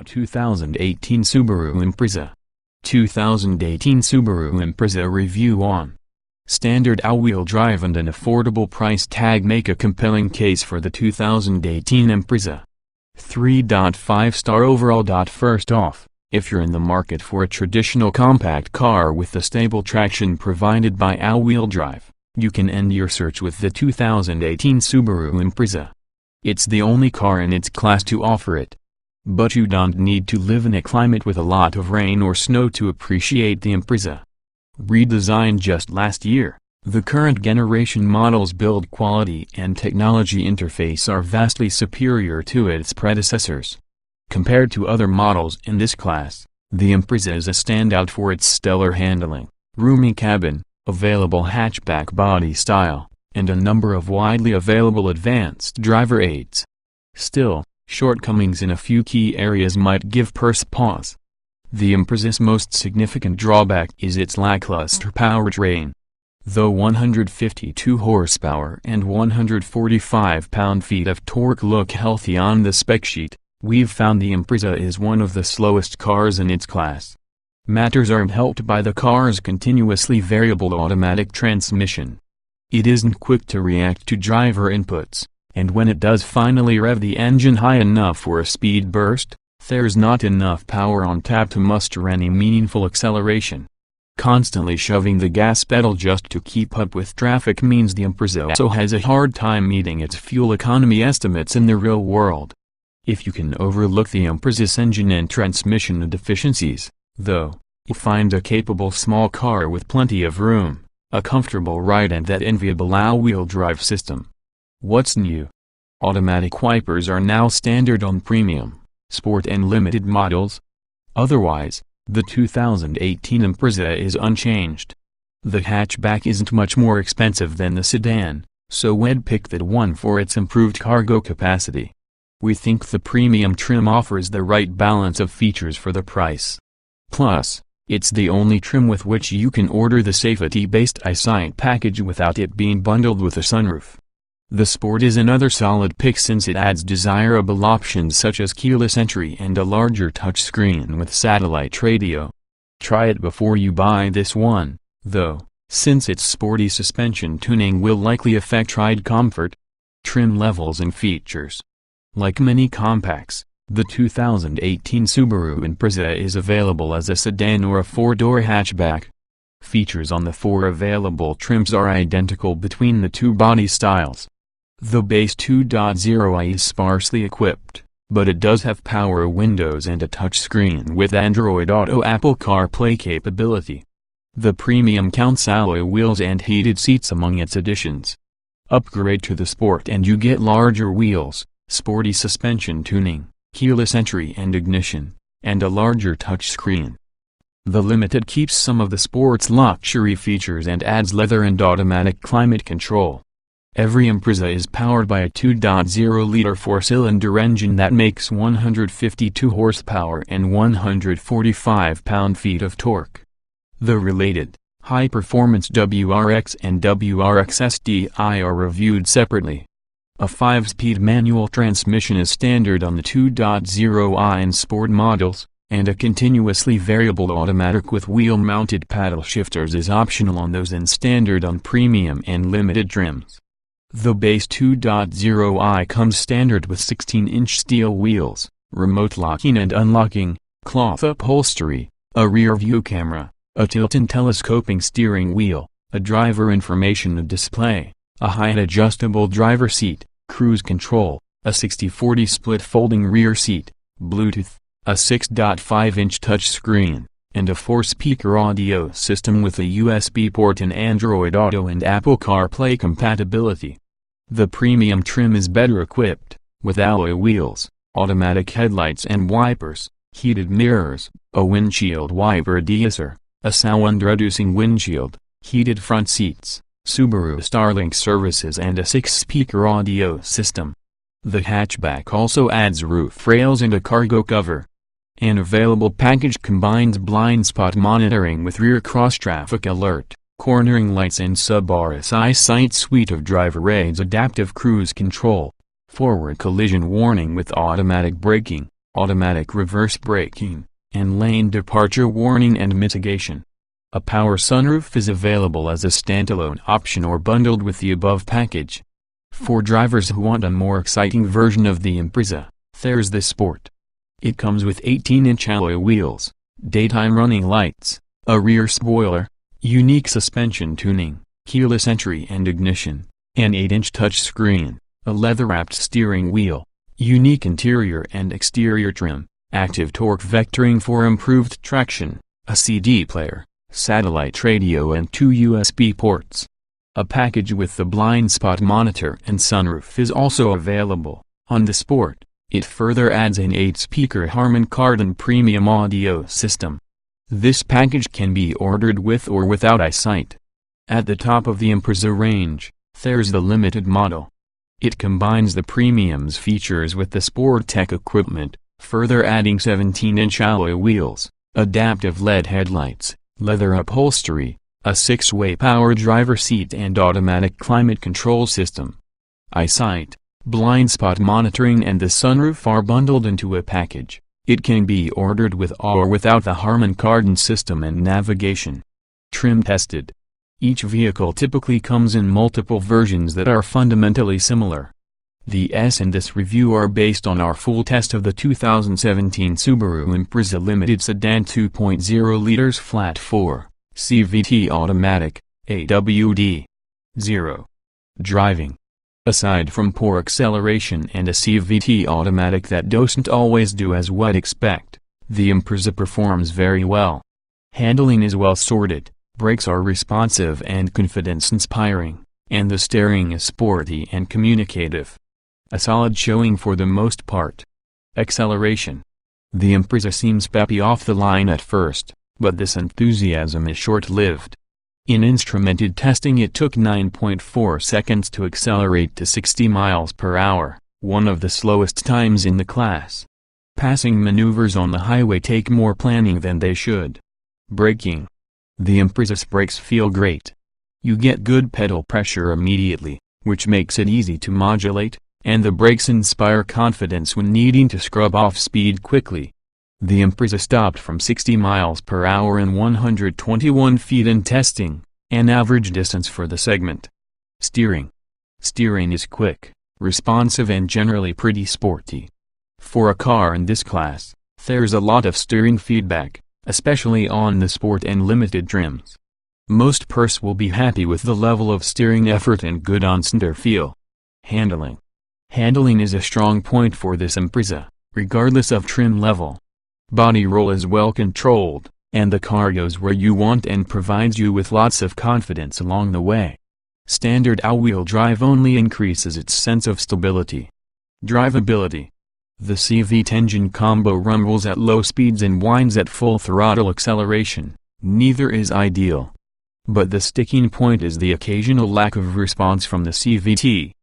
2018 Subaru Impreza. 2018 Subaru Impreza review on standard all-wheel drive and an affordable price tag make a compelling case for the 2018 Impreza. 3.5-star overall. First off, if you're in the market for a traditional compact car with the stable traction provided by all-wheel drive, you can end your search with the 2018 Subaru Impreza. It's the only car in its class to offer it. But you don't need to live in a climate with a lot of rain or snow to appreciate the Impreza. Redesigned just last year, the current generation model's build quality and technology interface are vastly superior to its predecessors. Compared to other models in this class, the Impreza is a standout for its stellar handling, roomy cabin, available hatchback body style, and a number of widely available advanced driver aids. Still, shortcomings in a few key areas might give pause. The Impreza's most significant drawback is its lackluster powertrain. Though 152 horsepower and 145 pound-feet of torque look healthy on the spec sheet, we've found the Impreza is one of the slowest cars in its class. Matters aren't helped by the car's continuously variable automatic transmission. It isn't quick to react to driver inputs, and when it does finally rev the engine high enough for a speed burst, there's not enough power on tap to muster any meaningful acceleration. Constantly shoving the gas pedal just to keep up with traffic means the Impreza also has a hard time meeting its fuel economy estimates in the real world. If you can overlook the Impreza's engine and transmission deficiencies, though, you find a capable small car with plenty of room, a comfortable ride and that enviable all-wheel drive system. What's new? Automatic wipers are now standard on premium, sport and limited models. Otherwise, the 2018 Impreza is unchanged. The hatchback isn't much more expensive than the sedan, so we'd pick that one for its improved cargo capacity. We think the premium trim offers the right balance of features for the price. Plus, it's the only trim with which you can order the safety-based EyeSight package without it being bundled with a sunroof. The Sport is another solid pick since it adds desirable options such as keyless entry and a larger touchscreen with satellite radio. Try it before you buy this one, though, since its sporty suspension tuning will likely affect ride comfort. Trim levels and features. Like many compacts, the 2018 Subaru Impreza is available as a sedan or a four-door hatchback. Features on the four available trims are identical between the two body styles. The base 2.0i is sparsely equipped, but it does have power windows and a touchscreen with Android Auto Apple CarPlay capability. The premium counts alloy wheels and heated seats among its additions. Upgrade to the Sport and you get larger wheels, sporty suspension tuning, keyless entry and ignition, and a larger touchscreen. The Limited keeps some of the Sport's luxury features and adds leather and automatic climate control. Every Impreza is powered by a 2.0-liter four-cylinder engine that makes 152 horsepower and 145 pound-feet of torque. The related, high-performance WRX and WRX SDI are reviewed separately. A 5-speed manual transmission is standard on the 2.0i and Sport models, and a continuously variable automatic with wheel-mounted paddle shifters is optional on those and standard on premium and limited trims. The base 2.0i comes standard with 16-inch steel wheels, remote locking and unlocking, cloth upholstery, a rear-view camera, a tilt and telescoping steering wheel, a driver information display, a height-adjustable driver seat, cruise control, a 60/40 split folding rear seat, Bluetooth, a 6.5-inch touchscreen, and a 4-speaker audio system with a USB port and Android Auto and Apple CarPlay compatibility. The premium trim is better equipped, with alloy wheels, automatic headlights and wipers, heated mirrors, a windshield wiper deesser, a sound-reducing windshield, heated front seats, Subaru Starlink services and a 6-speaker audio system. The hatchback also adds roof rails and a cargo cover. An available package combines blind spot monitoring with rear cross-traffic alert, cornering lights and Subaru's EyeSight suite of driver aids, adaptive cruise control, forward collision warning with automatic braking, automatic reverse braking, and lane departure warning and mitigation. A power sunroof is available as a standalone option or bundled with the above package. For drivers who want a more exciting version of the Impreza, there's the Sport. It comes with 18-inch alloy wheels, daytime running lights, a rear spoiler, unique suspension tuning, keyless entry and ignition, an 8-inch touchscreen, a leather-wrapped steering wheel, unique interior and exterior trim, active torque vectoring for improved traction, a CD player, satellite radio and 2 USB ports. A package with the blind spot monitor and sunroof is also available. On the Sport, it further adds an 8-speaker Harman Kardon premium audio system. This package can be ordered with or without eyesight. At the top of the Impreza range, there's the limited model. It combines the premium's features with the Sport Tech equipment, further adding 17-inch alloy wheels, adaptive LED headlights, leather upholstery, a 6-way power driver seat and automatic climate control system. Eyesight, blind spot monitoring and the sunroof are bundled into a package. It can be ordered with or without the Harman Kardon system and navigation. Trim tested. Each vehicle typically comes in multiple versions that are fundamentally similar. The S in this review are based on our full test of the 2017 Subaru Impreza Limited Sedan 2.0 liters flat 4, CVT automatic, AWD. 0. Driving. Aside from poor acceleration and a CVT automatic that doesn't always do as we'd expect, the Impreza performs very well. Handling is well sorted, brakes are responsive and confidence-inspiring, and the steering is sporty and communicative. A solid showing for the most part. Acceleration. The Impreza seems peppy off the line at first, but this enthusiasm is short-lived. In instrumented testing it took 9.4 seconds to accelerate to 60 miles per hour, one of the slowest times in the class. Passing maneuvers on the highway take more planning than they should. Braking. The Impreza's brakes feel great. You get good pedal pressure immediately, which makes it easy to modulate, and the brakes inspire confidence when needing to scrub off speed quickly. The Impreza stopped from 60 miles per hour in 121 feet in testing, an average distance for the segment. Steering. Steering is quick, responsive and generally pretty sporty. For a car in this class, there's a lot of steering feedback, especially on the Sport and Limited trims. Most purse will be happy with the level of steering effort and good on-center feel. Handling. Handling is a strong point for this Impreza, regardless of trim level. Body roll is well controlled, and the car goes where you want and provides you with lots of confidence along the way. Standard all-wheel drive only increases its sense of stability. Drivability. The CVT engine combo rumbles at low speeds and whines at full throttle acceleration. Neither is ideal. But the sticking point is the occasional lack of response from the CVT.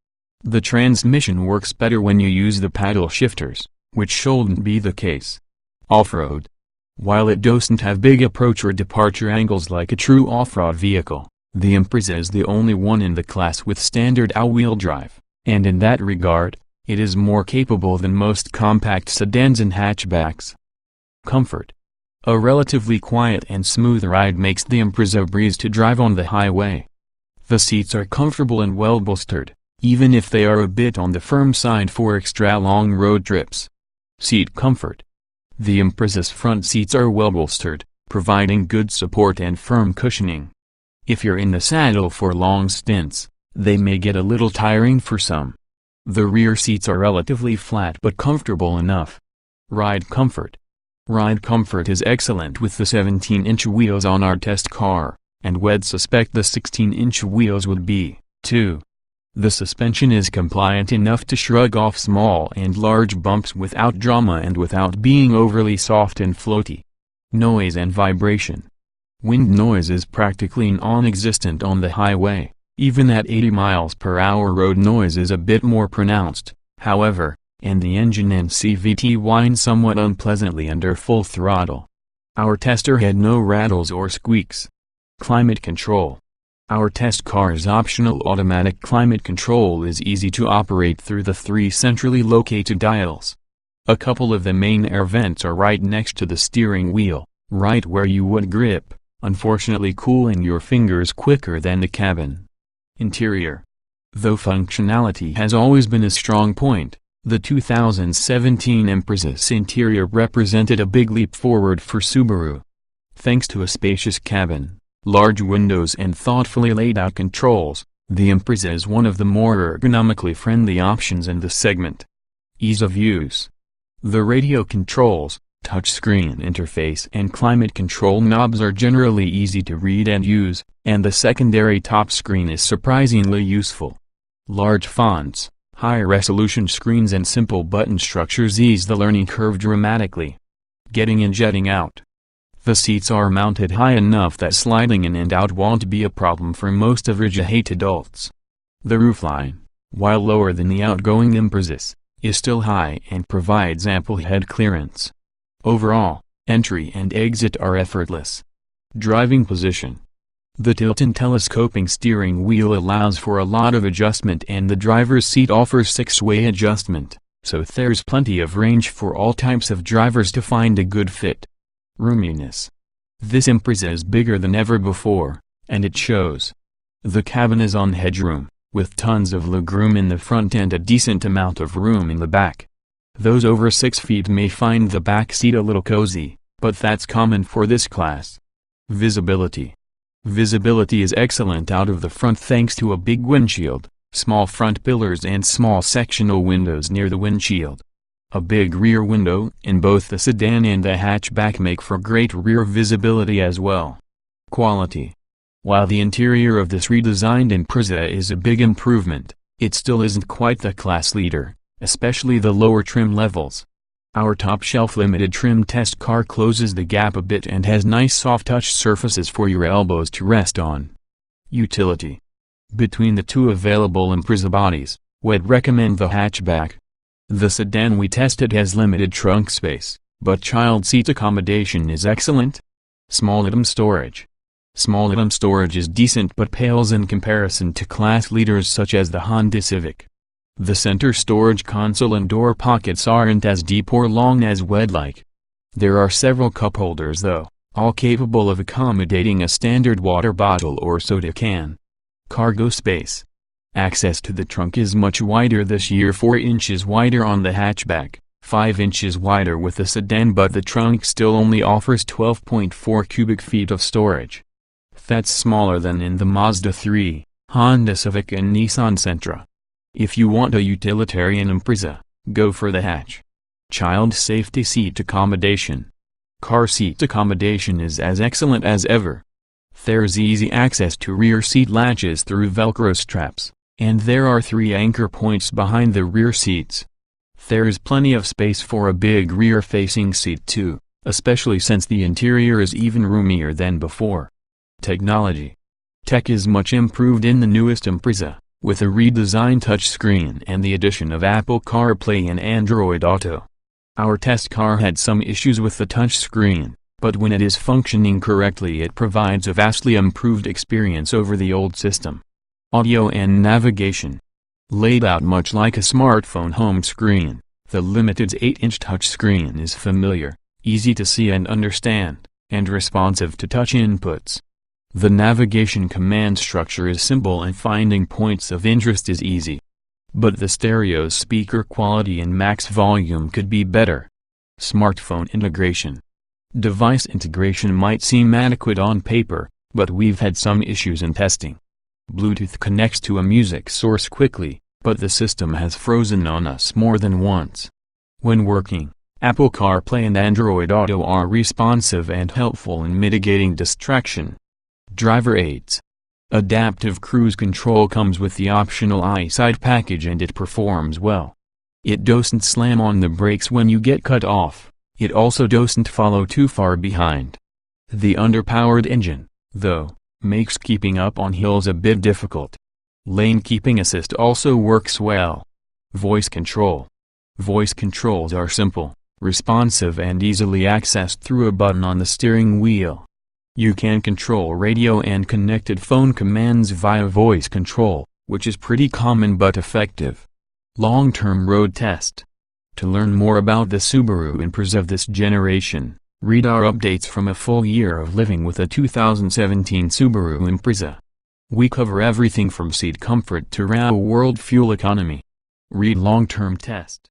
The transmission works better when you use the paddle shifters, which shouldn't be the case. Off-road. While it doesn't have big approach or departure angles like a true off-road vehicle, the Impreza is the only one in the class with standard all-wheel drive, and in that regard, it is more capable than most compact sedans and hatchbacks. Comfort. A relatively quiet and smooth ride makes the Impreza a breeze to drive on the highway. The seats are comfortable and well bolstered, even if they are a bit on the firm side for extra long road trips. Seat comfort. The Impreza's front seats are well bolstered, providing good support and firm cushioning. If you're in the saddle for long stints, they may get a little tiring for some. The rear seats are relatively flat but comfortable enough. Ride comfort. Ride comfort is excellent with the 17-inch wheels on our test car, and we'd suspect the 16-inch wheels would be, too. The suspension is compliant enough to shrug off small and large bumps without drama and without being overly soft and floaty. Noise and vibration. Wind noise is practically non-existent on the highway. Even at 80 miles per hour road noise is a bit more pronounced, however, and the engine and CVT whine somewhat unpleasantly under full throttle. Our tester had no rattles or squeaks. Climate control. Our test car's optional automatic climate control is easy to operate through the 3 centrally located dials. A couple of the main air vents are right next to the steering wheel, right where you would grip, unfortunately cooling your fingers quicker than the cabin. Interior. Though functionality has always been a strong point, the 2017 Impreza's interior represented a big leap forward for Subaru. Thanks to a spacious cabin, large windows and thoughtfully laid out controls, the Impreza is one of the more ergonomically friendly options in the segment. Ease of use. The radio controls, touchscreen interface and climate control knobs are generally easy to read and use, and the secondary top screen is surprisingly useful. Large fonts, high-resolution screens and simple button structures ease the learning curve dramatically. Getting in, jetting out. The seats are mounted high enough that sliding in and out won't be a problem for most average-height adults. The roofline, while lower than the outgoing Impreza, is still high and provides ample head clearance. Overall, entry and exit are effortless. Driving position. The tilt and telescoping steering wheel allows for a lot of adjustment and the driver's seat offers 6-way adjustment, so there's plenty of range for all types of drivers to find a good fit. Roominess. This Impreza is bigger than ever before, and it shows. The cabin is on headroom, with tons of legroom in the front and a decent amount of room in the back. Those over 6 feet may find the back seat a little cozy, but that's common for this class. Visibility. Visibility is excellent out of the front thanks to a big windshield, small front pillars and small sectional windows near the windshield. A big rear window in both the sedan and the hatchback make for great rear visibility as well. Quality. While the interior of this redesigned Impreza is a big improvement, it still isn't quite the class leader, especially the lower trim levels. Our top-shelf limited trim test car closes the gap a bit and has nice soft-touch surfaces for your elbows to rest on. Utility. Between the two available Impreza bodies, we'd recommend the hatchback. The sedan we tested has limited trunk space, but child seat accommodation is excellent. Small item storage. Small item storage is decent but pales in comparison to class leaders such as the Honda Civic. The center storage console and door pockets aren't as deep or long as we'd like. There are several cup holders though, all capable of accommodating a standard water bottle or soda can. Cargo space. Access to the trunk is much wider this year, 4 inches wider on the hatchback, 5 inches wider with the sedan, but the trunk still only offers 12.4 cubic feet of storage. That's smaller than in the Mazda 3, Honda Civic and Nissan Sentra. If you want a utilitarian Impreza, go for the hatch. Child safety seat accommodation. Car seat accommodation is as excellent as ever. There's easy access to rear seat latches through Velcro straps, and there are 3 anchor points behind the rear seats. There's plenty of space for a big rear-facing seat too, especially since the interior is even roomier than before. Technology. Tech is much improved in the newest Impreza, with a redesigned touchscreen and the addition of Apple CarPlay and Android Auto. Our test car had some issues with the touchscreen, but when it is functioning correctly it provides a vastly improved experience over the old system. Audio and navigation. Laid out much like a smartphone home screen, the Limited's 8-inch touchscreen is familiar, easy to see and understand, and responsive to touch inputs. The navigation command structure is simple and finding points of interest is easy. But the stereo's speaker quality and max volume could be better. Smartphone integration. Device integration might seem adequate on paper, but we've had some issues in testing. Bluetooth connects to a music source quickly, but the system has frozen on us more than once. When working, Apple CarPlay and Android Auto are responsive and helpful in mitigating distraction. Driver aids. Adaptive cruise control comes with the optional iSight package and it performs well. It doesn't slam on the brakes when you get cut off, it also doesn't follow too far behind. The underpowered engine, though, makes keeping up on hills a bit difficult. Lane keeping assist also works well. Voice control. Voice controls are simple, responsive and easily accessed through a button on the steering wheel. You can control radio and connected phone commands via voice control, which is pretty common but effective. Long-term road test. To learn more about the Subaru Impreza of this generation, read our updates from a full year of living with a 2017 Subaru Impreza. We cover everything from seat comfort to real-world fuel economy. Read long-term test.